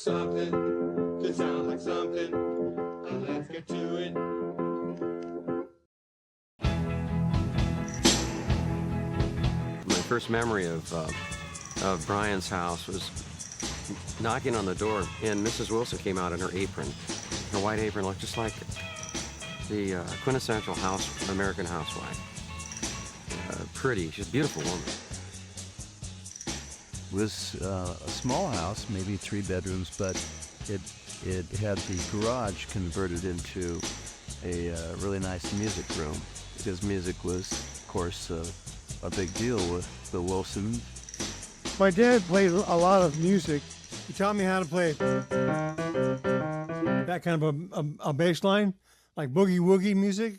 something could sound like something. Let's get to it. My first memory of Brian's house was knocking on the door, and Mrs. Wilson came out in her apron. Her white apron looked just like the quintessential American housewife. Pretty, she's a beautiful woman. It was a small house, maybe 3 bedrooms, but it had the garage converted into a really nice music room, because music was, of course, a big deal with the Wilsons. My dad played a lot of music. He taught me how to play that kind of a bass line, like boogie-woogie music.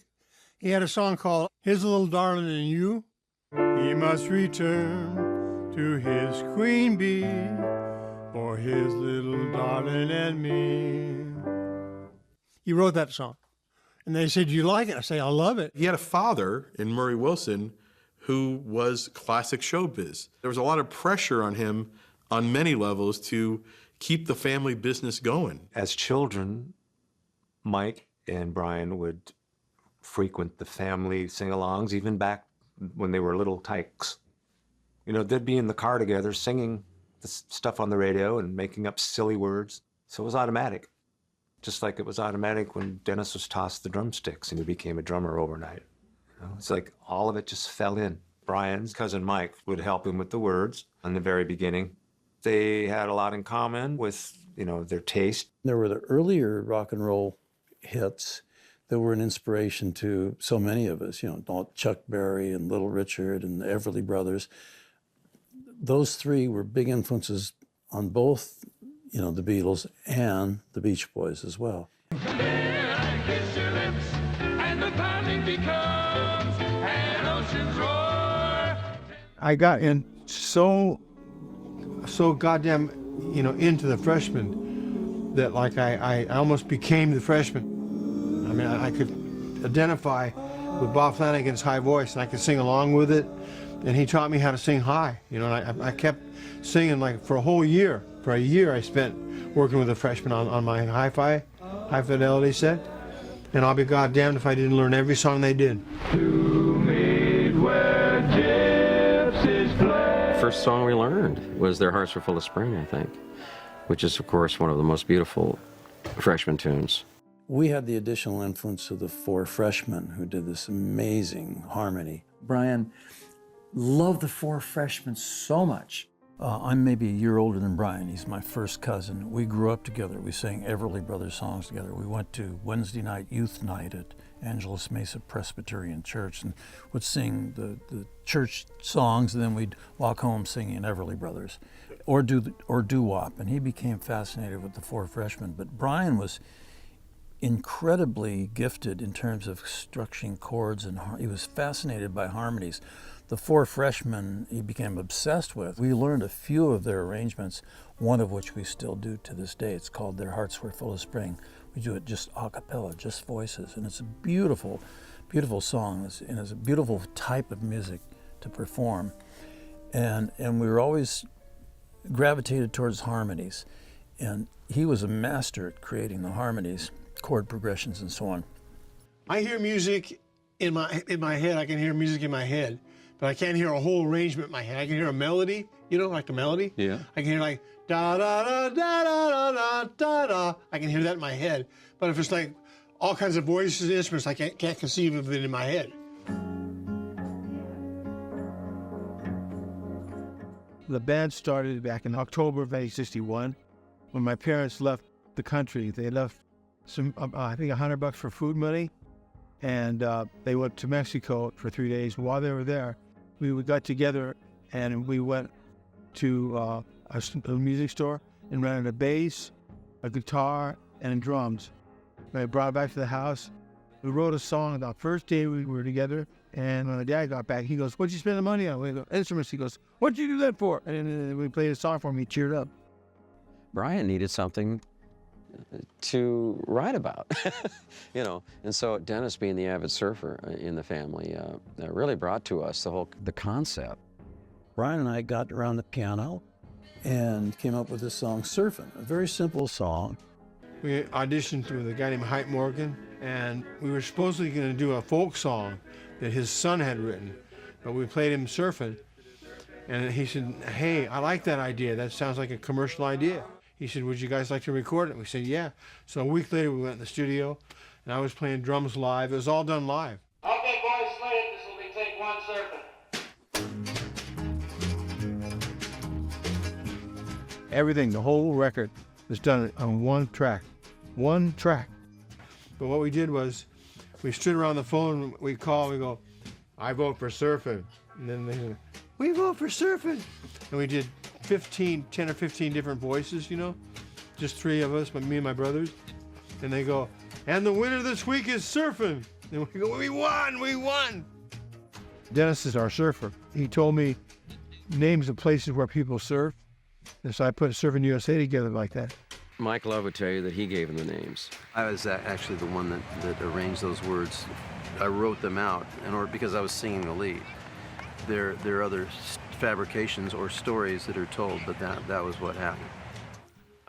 He had a song called His Little Darling and You. He must return to his queen bee for his little darling and me. He wrote that song. And they said, "Do you like it?" I say, "I love it." He had a father in Murray Wilson who was classic showbiz. There was a lot of pressure on him on many levels to keep the family business going. As children, Mike and Brian would frequent the family sing-alongs, even back when they were little tykes. You know, they'd be in the car together singing the stuff on the radio and making up silly words. So it was automatic. Just like it was automatic when Dennis was tossed the drumsticks and he became a drummer overnight. You know, it's like all of it just fell in. Brian's cousin Mike would help him with the words in the very beginning. They had a lot in common with, you know, their taste. There were the earlier rock and roll hits that were an inspiration to so many of us, you know, Chuck Berry and Little Richard and the Everly Brothers. Those 3 were big influences on both, you know, the Beatles and the Beach Boys as well. I got in so goddamn, you know, into the freshmen that like I almost became the freshman. I mean, I could identify with Bob Flanagan's high voice, and I could sing along with it. And he taught me how to sing high. You know, and I kept singing like for a whole year. For a year, I spent working with a freshman on my high fidelity set. And I'll be goddamned if I didn't learn every song they did. First song we learned was Their Hearts Were Full of Spring, I think, which is, of course, one of the most beautiful freshman tunes. We had the additional influence of the 4 freshmen who did this amazing harmony. Brian loved the 4 freshmen so much. I'm maybe a year older than Brian. He's my first cousin. We grew up together. We sang Everly Brothers songs together. We went to Wednesday night youth night at Angeles Mesa Presbyterian Church and would sing the church songs, and then we'd walk home singing Everly Brothers or doo-wop. And he became fascinated with the 4 freshmen. But Brian was incredibly gifted in terms of structuring chords, and he was fascinated by harmonies. The 4 freshmen he became obsessed with. We learned a few of their arrangements, one of which we still do to this day. It's called Their Hearts Were Full of Spring. We do it just a cappella, just voices, and it's a beautiful, beautiful song, and it's a beautiful type of music to perform. And we were always gravitated towards harmonies, and he was a master at creating the harmonies, chord progressions, and so on. I hear music in my head. I can hear music in my head, but I can't hear a whole arrangement in my head. I can hear a melody, you know, like the melody. Yeah. I can hear like da da da da da da da da. I can hear that in my head. But if it's like all kinds of voices and instruments, I can't conceive of it in my head. The band started back in October of 1961 when my parents left the country. They left some, I think $100 for food money, and they went to Mexico for 3 days. While they were there, we got together and we went to a music store and rented a bass, a guitar, and drums. I brought it back to the house. We wrote a song the first day we were together, and when my dad got back, he goes, "What'd you spend the money on?" We go, "Instruments." He goes, "What'd you do that for?" And we played a song for him. He cheered up. Brian needed something to write about, you know, and so Dennis, being the avid surfer in the family, really brought to us the concept. Brian and I got around the piano, and came up with this song, Surfin', a very simple song. We auditioned with a guy named Hype Morgan, and we were supposedly going to do a folk song that his son had written, but we played him surfing, and he said, hey, I like that idea. That sounds like a commercial idea. He said, would you guys like to record it? We said, yeah. So a week later, we went in the studio, and I was playing drums live. It was all done live. Okay, boys, slate, this will be take one surfing. Everything, the whole record was done on one track. One track. But what we did was, we stood around the phone, we call, we go, I vote for surfing. And then they said, we vote for surfing. And we did 10 or 15 different voices, you know, just three of us, me and my brothers. And they go, and the winner this week is surfing. And we go, we won. Dennis is our surfer. He told me names of places where people surf. And so I put Surfing USA together like that. Mike Love would tell you that he gave him the names. I was actually the one that arranged those words. I wrote them out in order because I was singing the lead. There are other fabrications or stories that are told, but that was what happened.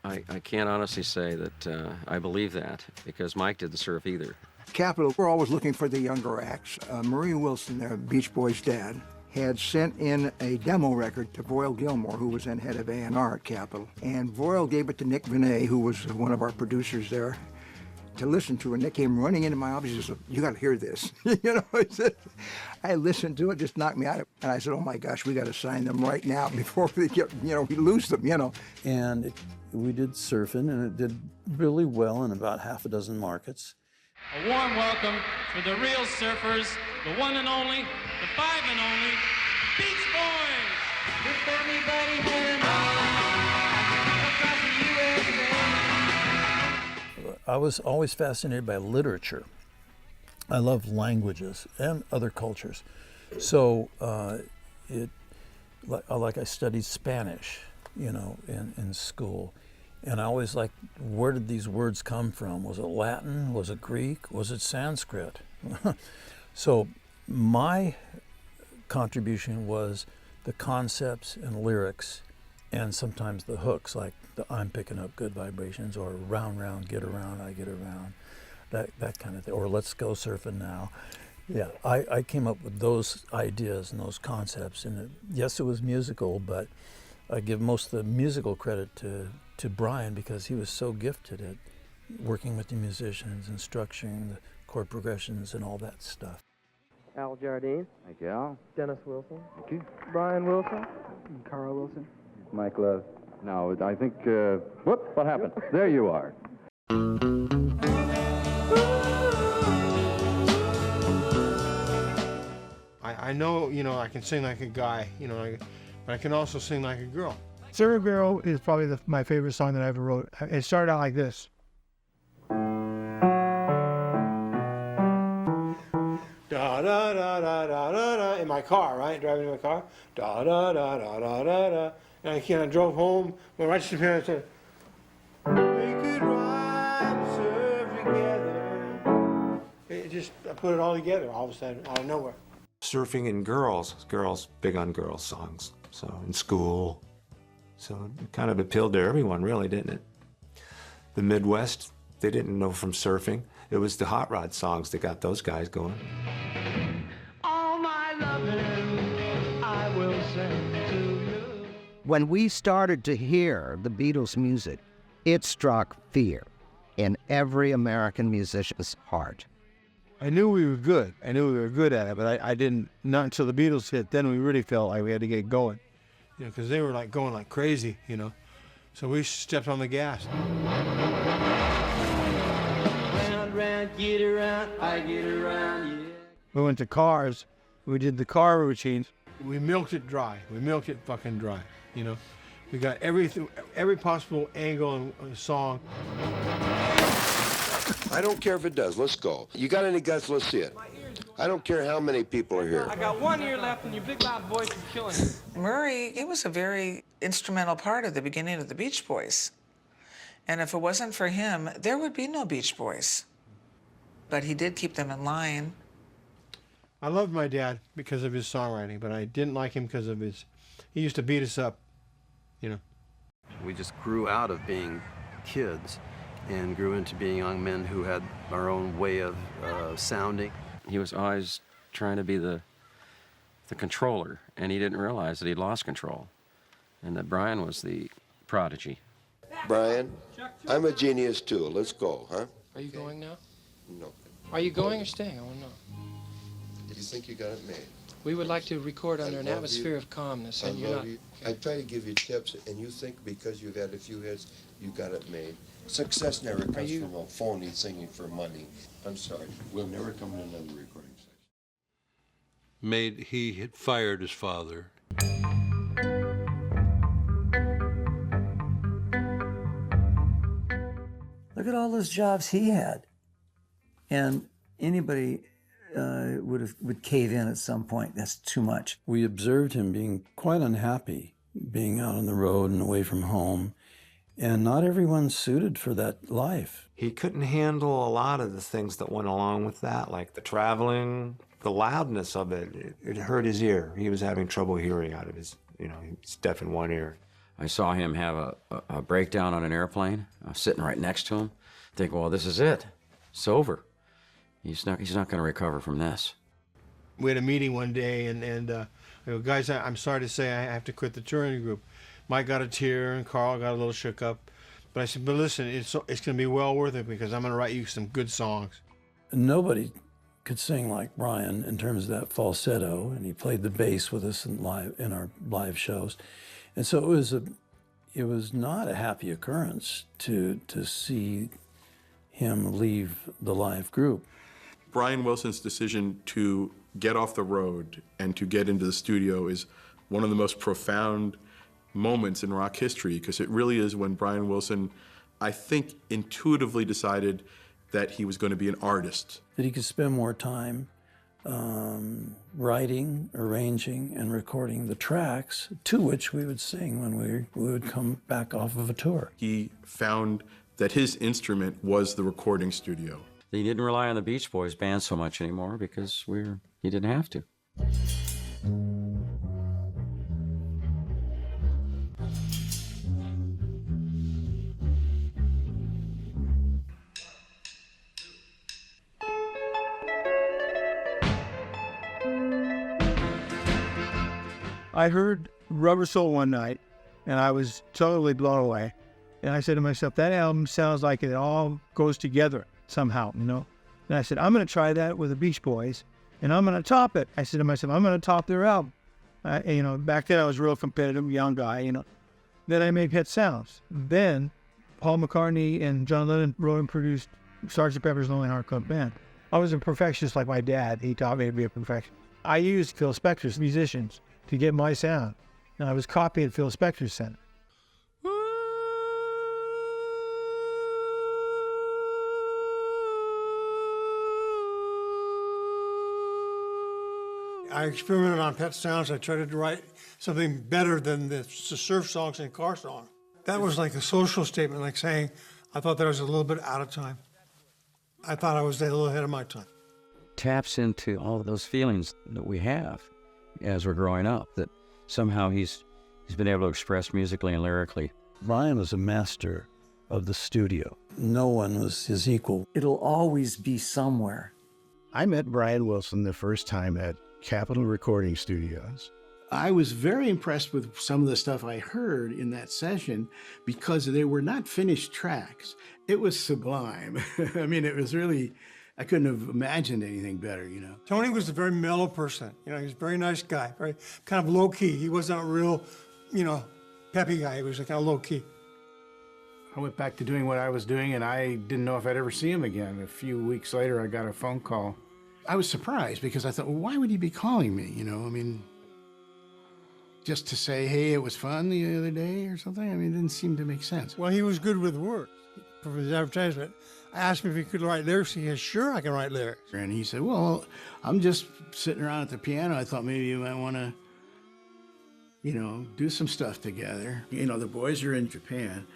I can't honestly say that I believe that, because Mike didn't surf either. Capitol, we're always looking for the younger acts. Murray Wilson, their Beach Boys' dad, had sent in a demo record to Voyle Gilmore, who was then head of A&R at Capitol. And Voyle gave it to Nick Vinay, who was one of our producers there, to listen to. And Nick came running into my office and said, you got to hear this. I listened to it, just knocked me out. And I said, oh my gosh, we got to sign them right now before we get, we lose them, And we did Surfin', and it did really well in about half a dozen markets. A warm welcome for the real surfers, the one and only, the five and only, Beach Boys! If anybody had an across the USA. I was always fascinated by literature. I love languages and other cultures. So like I studied Spanish, in school. And I always liked, where did these words come from? Was it Latin? Was it Greek? Was it Sanskrit? So my contribution was the concepts and lyrics, and sometimes the hooks, like the I'm picking up good vibrations, or round, round, get around, I get around, that kind of thing, or let's go surfing now. Yeah, I came up with those ideas and those concepts, and yes, it was musical, but I give most of the musical credit to Brian, because he was so gifted at working with the musicians and structuring the chord progressions and all that stuff. Al Jardine. Thank you, Al. Dennis Wilson. Thank you. Brian Wilson. Carl Wilson. Mike Love. Now, I think, whoop, what happened? There you are. I know, I can sing like a guy, but I can also sing like a girl. Sarah Girl is probably my favorite song that I ever wrote. It started out like this. Da da da da da da da, in my car, right? Driving in my car. Da da da da da da da. And I drove home, went right to the piano and said, we could ride and surf together. I put it all together all of a sudden, out of nowhere. Surfing and girls big on girls songs, so in school. So it kind of appealed to everyone, really, didn't it? The Midwest, they didn't know from surfing. It was the hot rod songs that got those guys going. All my loving, I will send to you. When we started to hear the Beatles' music, it struck fear in every American musician's heart. I knew we were good. I knew we were good at it, but I didn't, not until the Beatles hit, then we really felt like we had to get going. Because they were going like crazy, So we stepped on the gas. Round, round, get around, I get around, yeah. We went to Cars. We did the car routines. We milked it dry. We milked it fucking dry, We got everything, every possible angle in a song. I don't care if it does. Let's go. You got any guts? Let's see it. I don't care how many people are here. I got 1 ear left, and your big loud voice is killing me. Murray, it was a very instrumental part of the beginning of the Beach Boys. And if it wasn't for him, there would be no Beach Boys. But he did keep them in line. I loved my dad because of his songwriting, but I didn't like him because of he used to beat us up, We just grew out of being kids and grew into being young men who had our own way of sounding. He was always trying to be the controller, and he didn't realize that he'd lost control, and that Brian was the prodigy. Brian, I'm a genius too. Let's go, huh? Are you going now? No. Are you going or staying? I want to know. Do you think you got it made? We would like to record under an atmosphere of calmness, and you're not. I try to give you tips, and you think because you've had a few hits, you got it made. Success never comes from a phony singing for money. I'm sorry. We'll never come to another recording session. He had fired his father. Look at all those jobs he had. And anybody would cave in at some point. That's too much. We observed him being quite unhappy, being out on the road and away from home. And not everyone's suited for that life. He couldn't handle a lot of the things that went along with that, like the traveling, the loudness of it. It hurt his ear. He was having trouble hearing out of his, he's deaf in one ear. I saw him have a breakdown on an airplane. I was sitting right next to him, thinking, well, this is it. It's over. He's not going to recover from this. We had a meeting one day, and guys, I'm sorry to say I have to quit the touring group. Mike got a tear, and Carl got a little shook up. But I said, but listen, it's going to be well worth it because I'm going to write you some good songs. Nobody could sing like Brian in terms of that falsetto, and he played the bass with us in our live shows. And so it was not a happy occurrence to see him leave the live group. Brian Wilson's decision to get off the road and to get into the studio is one of the most profound moments in rock history, because it really is when Brian Wilson, I think, intuitively decided that he was going to be an artist. That he could spend more time writing, arranging, and recording the tracks to which we would sing when we would come back off of a tour. He found that his instrument was the recording studio. He didn't rely on the Beach Boys band so much anymore because he didn't have to. I heard Rubber Soul one night, and I was totally blown away. And I said to myself, that album sounds like it all goes together somehow, And I said, I'm going to try that with the Beach Boys, and I'm going to top it. I said to myself, I'm going to top their album. Back then I was a real competitive young guy, Then I made Pet Sounds. Then Paul McCartney and John Lennon wrote and produced Sgt. Pepper's Lonely Hearts Club Band. I was a perfectionist like my dad. He taught me to be a perfectionist. I used Phil Spector's musicians to get my sound. And I was copying Phil Spector's sound. I experimented on Pet Sounds. I tried to write something better than the surf songs and car songs. That was like a social statement, like saying, I thought that I was a little bit out of time. I thought I was a little ahead of my time. Taps into all of those feelings that we have as we're growing up, that somehow he's been able to express musically and lyrically. Brian was a master of the studio. No one was his equal. It'll always be somewhere. I met Brian Wilson the first time at Capitol Recording Studios. I was very impressed with some of the stuff I heard in that session because they were not finished tracks. It was sublime. I mean, it was really, I couldn't have imagined anything better, Tony was a very mellow person. He was a very nice guy, very kind of low key. He wasn't a real, peppy guy. He was kind of low key. I went back to doing what I was doing, and I didn't know if I'd ever see him again. A few weeks later, I got a phone call. I was surprised because I thought, well, why would he be calling me, just to say, hey, it was fun the other day or something? It didn't seem to make sense. Well, he was good with words for his advertisement. I asked him if he could write lyrics. He said, sure, I can write lyrics. And he said, well, I'm just sitting around at the piano. I thought maybe you might want to, do some stuff together. The boys are in Japan.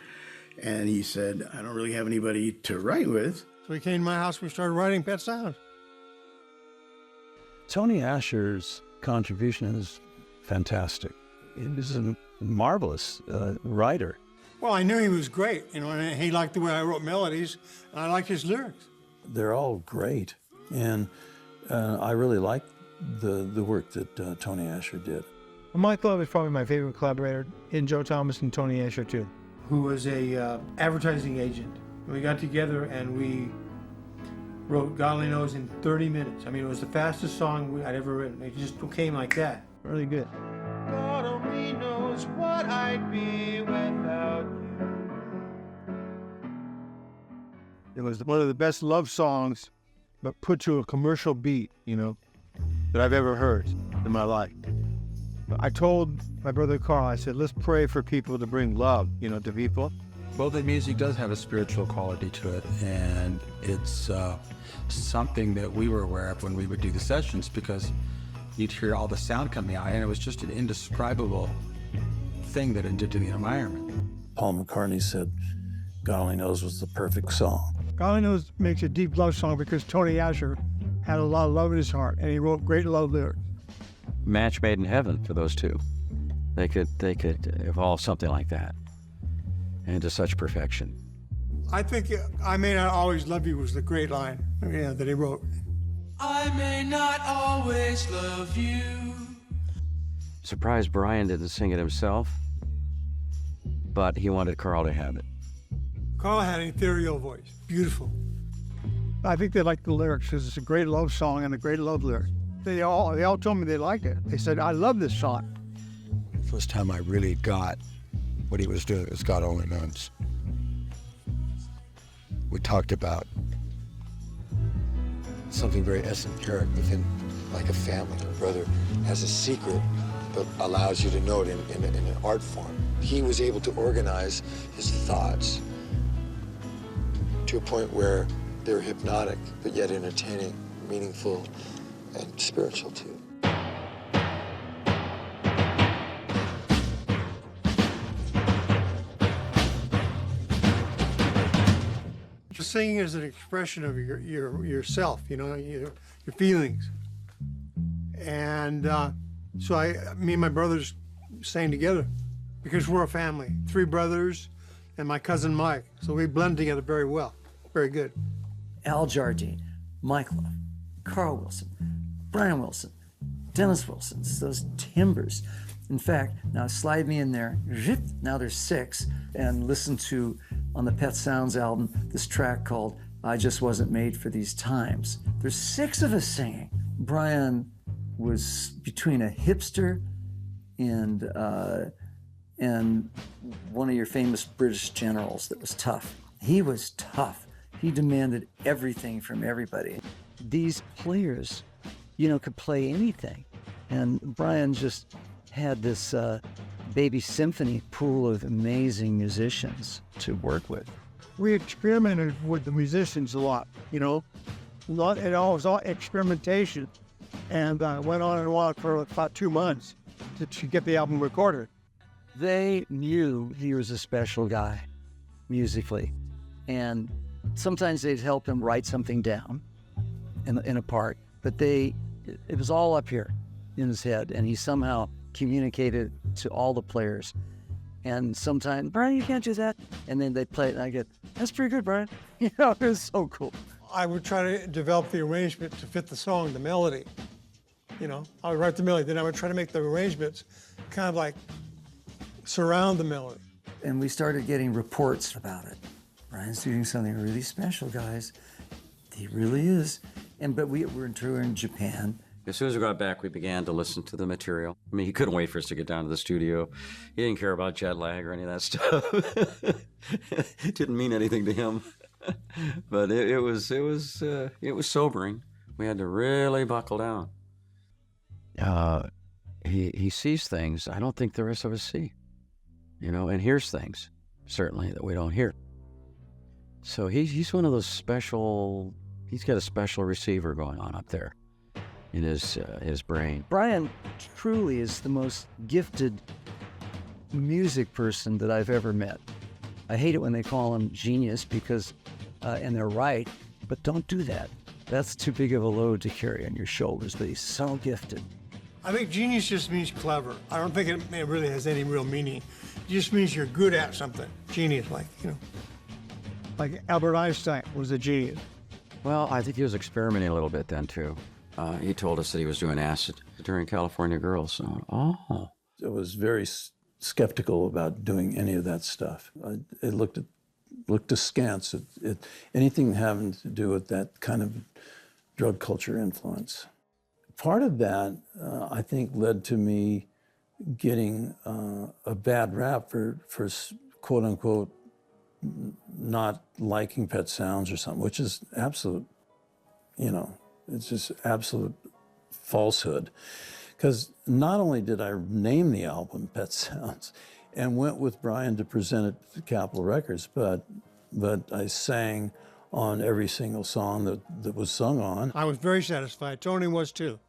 And he said, I don't really have anybody to write with. So he came to my house. We started writing Pet Sounds. Tony Asher's contribution is fantastic. He was a marvelous writer. Well, I knew he was great, you know, and he liked the way I wrote melodies, and I liked his lyrics. They're all great, and I really like the work that Tony Asher did. Mike Love is probably my favorite collaborator, in Joe Thomas and Tony Asher too, who was a advertising agent. We got together and we wrote God Only Knows in 30 minutes. I mean, it was the fastest song I'd ever written. It just came like that. Really good. God only knows what I'd be without you. It was one of the best love songs, but put to a commercial beat, you know, that I've ever heard in my life. I told my brother Carl, I said, let's pray for people to bring love, you know, to people. Well, the music does have a spiritual quality to it, and it's something that we were aware of when we would do the sessions, because you'd hear all the sound coming out, and it was just an indescribable thing that it did to the environment. Paul McCartney said God Only Knows was the perfect song. God Only Knows makes a deep love song because Tony Asher had a lot of love in his heart, and he wrote great love lyrics. Match made in heaven for those two. They could evolve something like that into such perfection. I think I May Not Always Love You was the great line, yeah, that he wrote. I may not always love you. Surprised Brian didn't sing it himself, but he wanted Carl to have it. Carl had an ethereal voice, beautiful. I think they liked the lyrics because it's a great love song and a great love lyric. They all told me they liked it. They said, I love this song. The first time I really got what he was doing was God Only Knows. We talked about something very esoteric within, like a family. Your brother has a secret, but allows you to know it in an art form. He was able to organize his thoughts to a point where they're hypnotic, but yet entertaining, meaningful, and spiritual too. Singing is an expression of yourself, you know, your feelings. And so me and my brothers sang together because we're a family, 3 brothers and my cousin Mike. So we blend together very well, very good. Al Jardine, Mike Love, Carl Wilson, Brian Wilson, Dennis Wilson, those timbers. In fact, now slide me in there, now there's 6, and listen to, on the Pet Sounds album, this track called I Just Wasn't Made for These Times. There's 6 of us singing. Brian was between a hipster and one of your famous British generals that was tough. He was tough. He demanded everything from everybody. These players, you know, could play anything. And Brian just had this baby symphony pool of amazing musicians to work with. We experimented with the musicians a lot, you know. It was all experimentation. And went on and on for about 2 months to get the album recorded. They knew he was a special guy, musically. And sometimes they'd help him write something down in a part. But it was all up here in his head. And he somehow communicated to all the players. And sometimes, Brian, you can't do that. And then they play it and I get, that's pretty good, Brian. You know, it was so cool. I would try to develop the arrangement to fit the song, the melody. You know, I would write the melody, then I would try to make the arrangements kind of like surround the melody. And we started getting reports about it. Brian's doing something really special, guys. He really is. But we were in Japan. As soon as we got back, we began to listen to the material. I mean, he couldn't wait for us to get down to the studio. He didn't care about jet lag or any of that stuff. It didn't mean anything to him. But it was sobering. We had to really buckle down. He sees things I don't think the rest of us see, you know, and hears things certainly that we don't hear. So he's one of those special. He's got a special receiver going on up there in his brain. Brian truly is the most gifted music person that I've ever met. I hate it when they call him genius because, and they're right, but don't do that. That's too big of a load to carry on your shoulders, but he's so gifted. I think genius just means clever. I don't think it really has any real meaning. just means you're good at something. Genius, like, you know. Like Albert Einstein was a genius. Well, I think he was experimenting a little bit then, too. He told us that he was doing acid during California Girls. So, I was very skeptical about doing any of that stuff. It looked askance at anything having to do with that kind of drug culture influence. Part of that, I think, led to me getting a bad rap for quote unquote not liking Pet Sounds or something, which is absolute, it's just absolute falsehood. Because not only did I name the album Pet Sounds and went with Brian to present it to Capitol Records, but I sang on every single song that was sung on. I was very satisfied. Tony was too.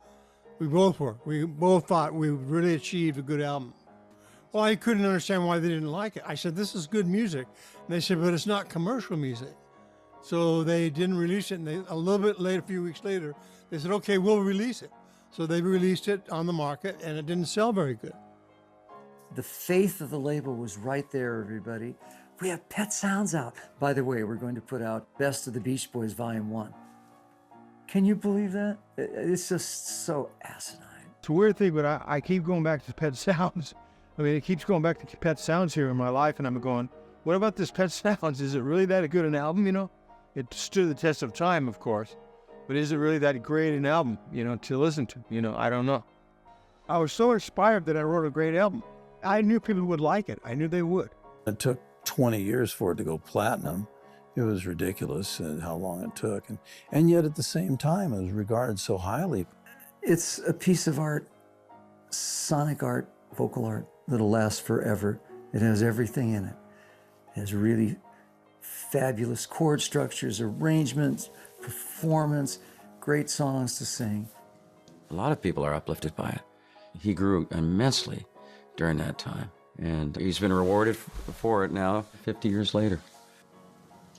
We both were. We both thought we really achieved a good album. Well, I couldn't understand why they didn't like it. I said, this is good music. And they said, but it's not commercial music. So they didn't release it. And a little bit later, a few weeks later, they said, okay, we'll release it. So they released it on the market, and it didn't sell very good. The faith of the label was right there, everybody. We have Pet Sounds out. By the way, we're going to put out Best of the Beach Boys Volume 1. Can you believe that? It's just so asinine. It's a weird thing, but I keep going back to Pet Sounds. I mean, it keeps going back to Pet Sounds here in my life, and I'm going, what about this Pet Sounds? Is it really that good an album, It stood the test of time, of course. But is it really that great an album, to listen to? I don't know. I was so inspired that I wrote a great album. I knew people would like it. I knew they would. It took 20 years for it to go platinum. It was ridiculous how long it took. And yet at the same time, it was regarded so highly. It's a piece of art, sonic art, vocal art, that'll last forever. It has everything in it. It has really fabulous chord structures, arrangements, performance, great songs to sing. A lot of people are uplifted by it. He grew immensely during that time, and he's been rewarded for it now, 50 years later.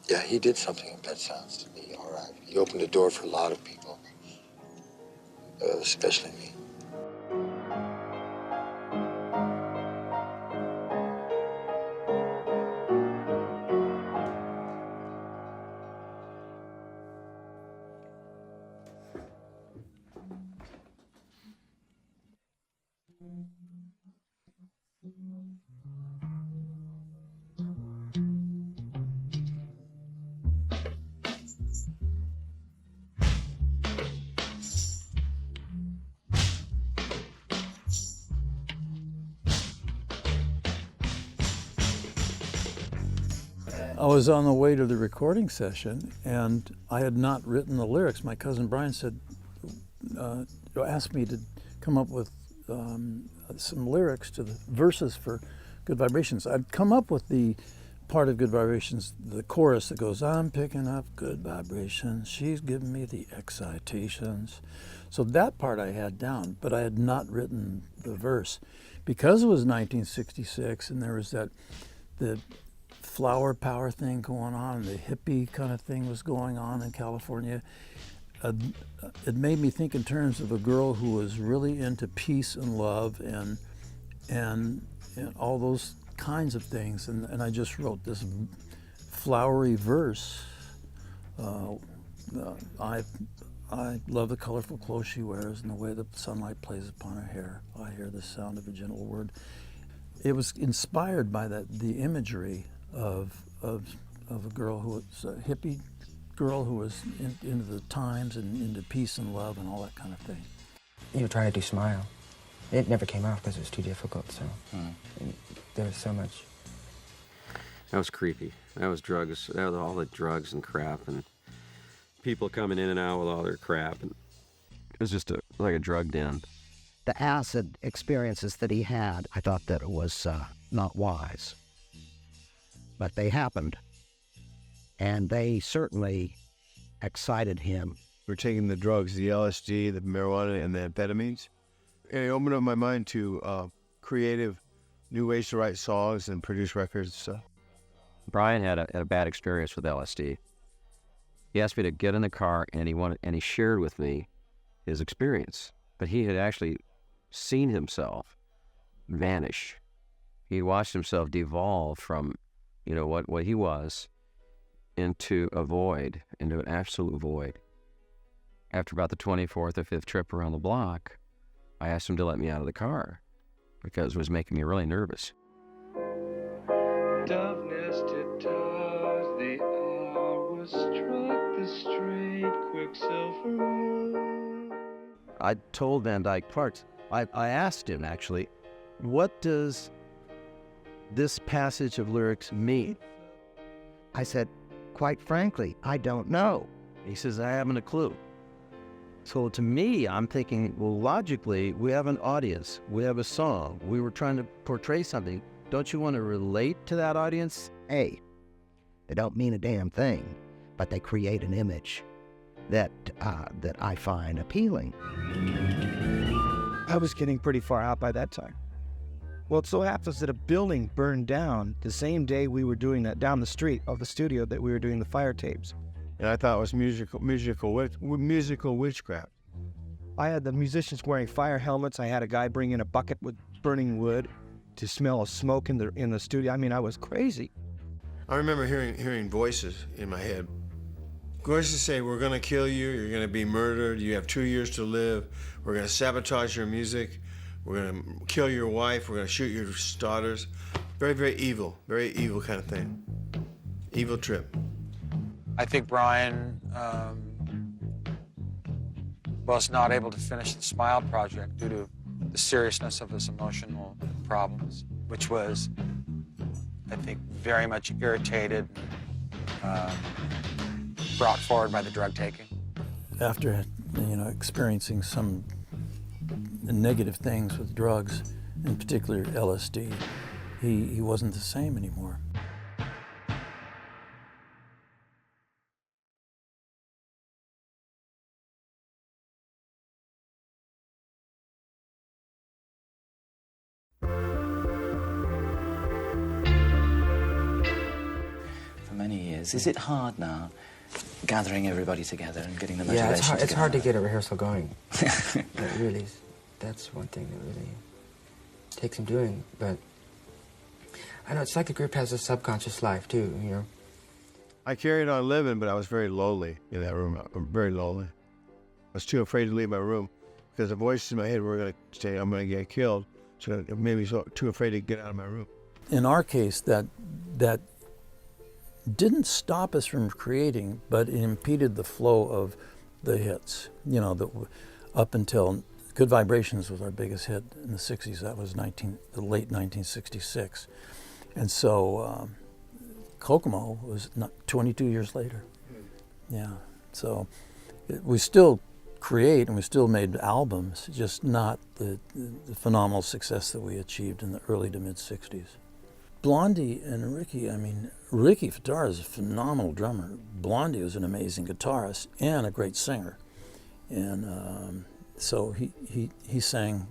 Yeah, he did something in Pet Sounds to me, all right. He opened the door for a lot of people, especially me. I was on the way to the recording session, and I had not written the lyrics. My cousin Brian asked me to come up with some lyrics to the verses for Good Vibrations. I'd come up with the part of Good Vibrations, the chorus that goes, I'm picking up good vibrations, she's giving me the excitations. So that part I had down, but I had not written the verse. Because it was 1966 and there was the flower power thing going on, and the hippie kind of thing was going on in California. It made me think in terms of a girl who was really into peace and love and all those kinds of things. And I just wrote this flowery verse. I love the colorful clothes she wears and the way the sunlight plays upon her hair. I hear the sound of a gentle word. It was inspired by the imagery of a girl who was a hippie girl who was into the times and into peace and love and all that kind of thing. You were trying to do Smile. It never came out because it was too difficult, so there was so much. That was creepy. That was drugs. That was all the drugs and crap and people coming in and out with all their crap. And it was just like a drug den. The acid experiences that he had, I thought that it was not wise. But they happened, and they certainly excited him. We're taking the drugs, the LSD, the marijuana, and the amphetamines. And it opened up my mind to creative new ways to write songs and produce records and stuff. Brian had a bad experience with LSD. He asked me to get in the car, and he shared with me his experience. But he had actually seen himself vanish. He watched himself devolve from, you know, what he was into a void, into an absolute void. After about the 24th or 5th trip around the block, I asked him to let me out of the car because it was making me really nervous. Dove-nested towers, the hour struck the straight quicksilver moon. I told Dyke Parks, I asked him actually, what does this passage of lyrics mean? I said, quite frankly, I don't know. He says, I haven't a clue. So to me, I'm thinking, well, logically, we have an audience, we have a song, we were trying to portray something. Don't you want to relate to that audience? Hey, they don't mean a damn thing, but they create an image that I find appealing. I was getting pretty far out by that time. Well, it so happens that a building burned down the same day we were doing that, down the street of the studio that we were doing the fire tapes. And I thought it was musical witchcraft. I had the musicians wearing fire helmets. I had a guy bring in a bucket with burning wood to smell of smoke in the studio. I mean, I was crazy. I remember hearing voices in my head. Voices say, we're gonna kill you, you're gonna be murdered, you have 2 years to live, we're gonna sabotage your music, we're gonna kill your wife, we're gonna shoot your daughters. Very, very evil kind of thing. Evil trip. I think Brian was not able to finish the Smile project due to the seriousness of his emotional problems, which was, I think, very much irritated, brought forward by the drug taking. After, you know, experiencing some negative things with drugs, in particular LSD, he wasn't the same anymore. Is it hard now, gathering everybody together and getting the motivation? Yeah, it's hard to get a rehearsal going. It really is. That's one thing that really takes some doing. But I know it's like the group has a subconscious life too, you know. I carried on living, but I was very lonely in that room. Very lonely. I was too afraid to leave my room because the voices in my head were going to say, I'm going to get killed. So it made me too afraid to get out of my room. In our case, that didn't stop us from creating, but it impeded the flow of the hits. You know, up until Good Vibrations was our biggest hit in the 60s. That was the late 1966. And so Kokomo was 22 years later. Yeah, so we still create and we still made albums, just not the phenomenal success that we achieved in the early to mid 60s. Blondie and Ricky, I mean, Ricky Fataar is a phenomenal drummer. Blondie was an amazing guitarist and a great singer. And so he sang,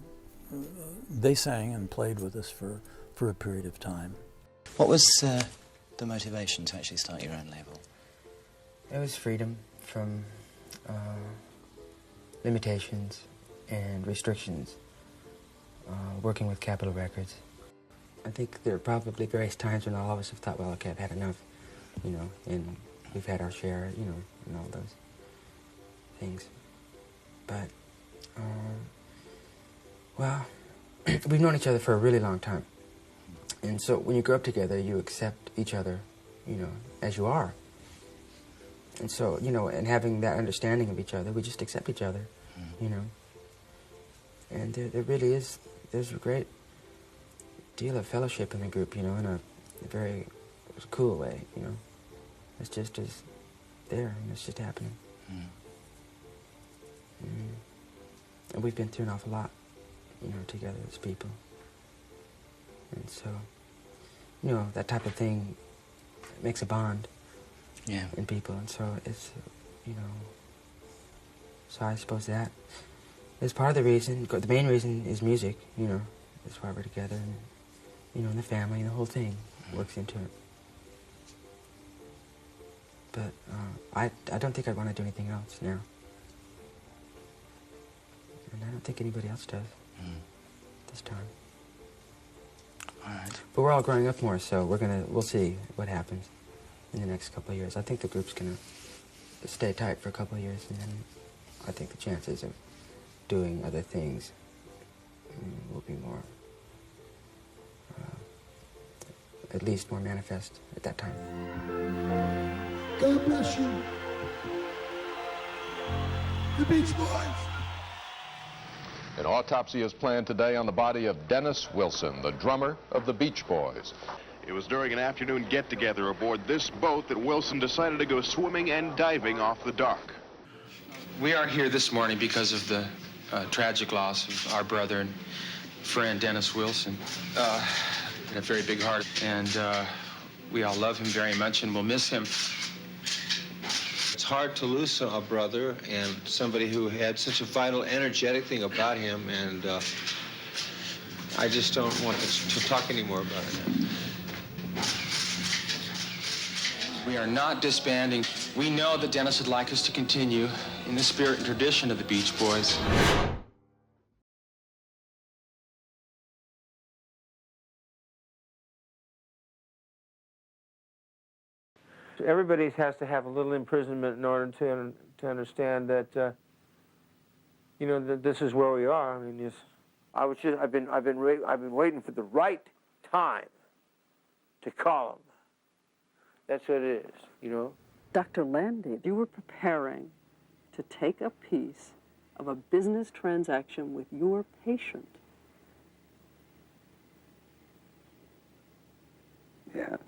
they sang and played with us for a period of time. What was the motivation to actually start your own label? It was freedom from limitations and restrictions, working with Capitol Records. I think there are probably various times when all of us have thought, well, okay, I've had enough, you know, and we've had our share, you know, and all those things. But, well, we've known each other for a really long time. And so when you grow up together, you accept each other, you know, as you are. And so, you know, and having that understanding of each other, we just accept each other, you know. And there really is, there's a great deal of fellowship in the group, you know, in a very cool way, you know. It's just as there, and it's just happening. And we've been through an awful lot, you know, together as people. And so, you know, that type of thing makes a bond in people. And so it's, you know, so I suppose that is part of the reason. The main reason is music, you know. That's why we're together. And, you know, and the family and the whole thing works into it. But I don't think I'd want to do anything else now. And I don't think anybody else does this time. But we're all growing up more, so we'll see what happens in the next couple of years. I think the group's gonna stay tight for a couple of years, and then I think the chances of doing other things will be more, at least more manifest at that time. God bless you. The Beach Boys. An autopsy is planned today on the body of Dennis Wilson, the drummer of the Beach Boys. It was during an afternoon get-together aboard this boat that Wilson decided to go swimming and diving off the dock. We are here this morning because of the tragic loss of our brother and friend, Dennis Wilson. Had a very big heart, and we all love him very much, and we'll miss him. It's hard to lose a brother and somebody who had such a vital, energetic thing about him, and I just don't want to talk anymore about it now. We are not disbanding. We know that Dennis would like us to continue in the spirit and tradition of the Beach Boys. Everybody has to have a little imprisonment in order to understand that, you know, that this is where we are. I mean, I've been waiting for the right time to call him. That's what it is, you know. Dr. Landy, you were preparing to take a piece of a business transaction with your patient. Yes.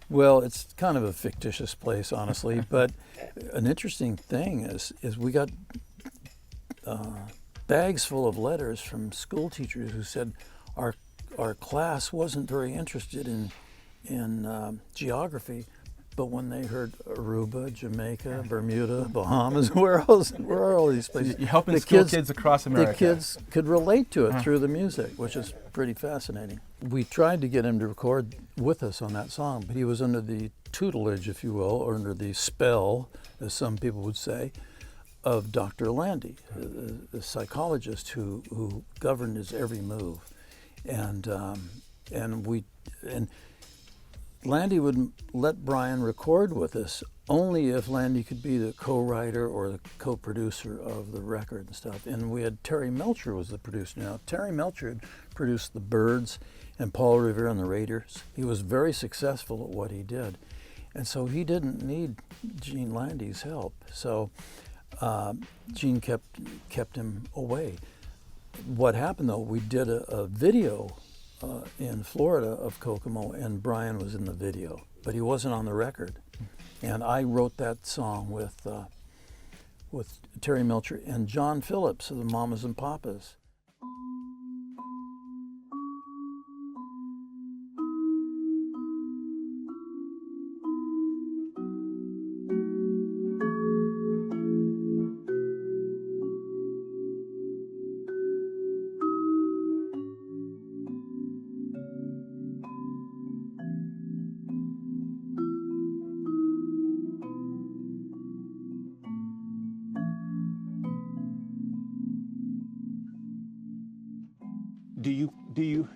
Well, it's kind of a fictitious place, honestly, but an interesting thing is we got bags full of letters from school teachers who said our class wasn't very interested in geography, but when they heard Aruba, Jamaica, Bermuda, Bahamas, where are all these places? You're helping school kids across America. The kids could relate to it through the music, which is pretty fascinating. We tried to get him to record with us on that song, but he was under the tutelage, if you will, or under the spell, as some people would say, of Dr. Landy, the psychologist who governed his every move. And Landy would let Brian record with us only if Landy could be the co-writer or the co-producer of the record and stuff. And we had Terry Melcher was the producer. Now, Terry Melcher had produced the Byrds and Paul Revere and the Raiders. He was very successful at what he did. And so he didn't need Gene Landy's help. So Gene kept him away. What happened though, we did a video in Florida of Kokomo, and Brian was in the video, but he wasn't on the record. And I wrote that song with Terry Melcher and John Phillips of the Mamas and Papas.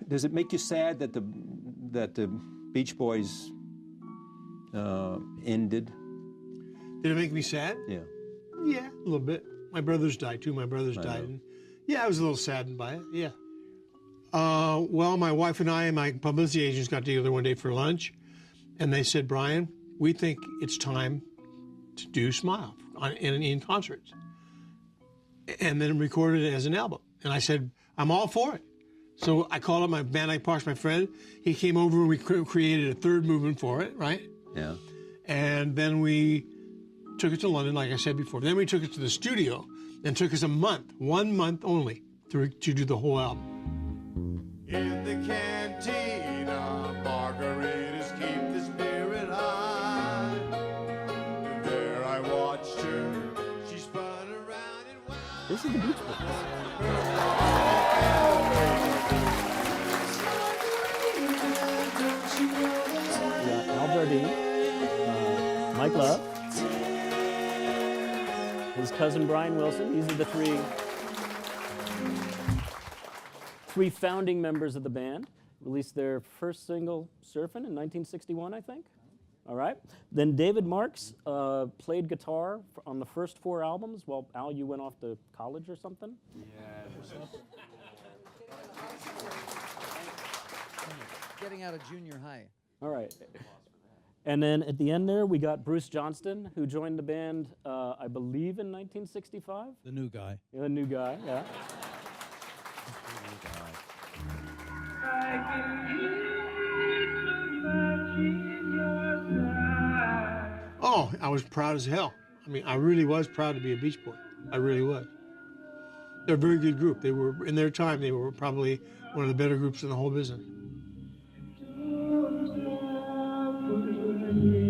Does it make you sad that the Beach Boys ended? Did it make me sad? Yeah. Yeah, a little bit. My brothers died too. My brothers I died. know. And yeah, I was a little saddened by it. Yeah. Well, my wife and I and my publicity agents got together one day for lunch, and they said, Brian, we think it's time to do Smile in concerts, and then recorded it as an album. And I said, I'm all for it. So I called up my band, Dyke Parks, my friend. He came over and we created a third movement for it, right? Yeah. And then we took it to London, like I said before. Then we took it to the studio, and took us a month, 1 month only, to do the whole album. In the cantina, margaritas keep the spirit high. There I watched her, she spun around and wound. This is the Beach Boys. Al Jardine, Mike Love, his cousin Brian Wilson. These are the three founding members of the band. Released their first single, Surfin', in 1961, I think. All right. Then David Marks played guitar on the first 4 albums while, Al, you went off to college or something? Getting out of junior high. All right. And then at the end there, we got Bruce Johnston, who joined the band, I believe, in 1965. The new guy. The new guy, yeah. Oh, I was proud as hell. I mean, I really was proud to be a Beach Boy. I really was. They're a very good group. They were, in their time, they were probably one of the better groups in the whole business. Listen to me.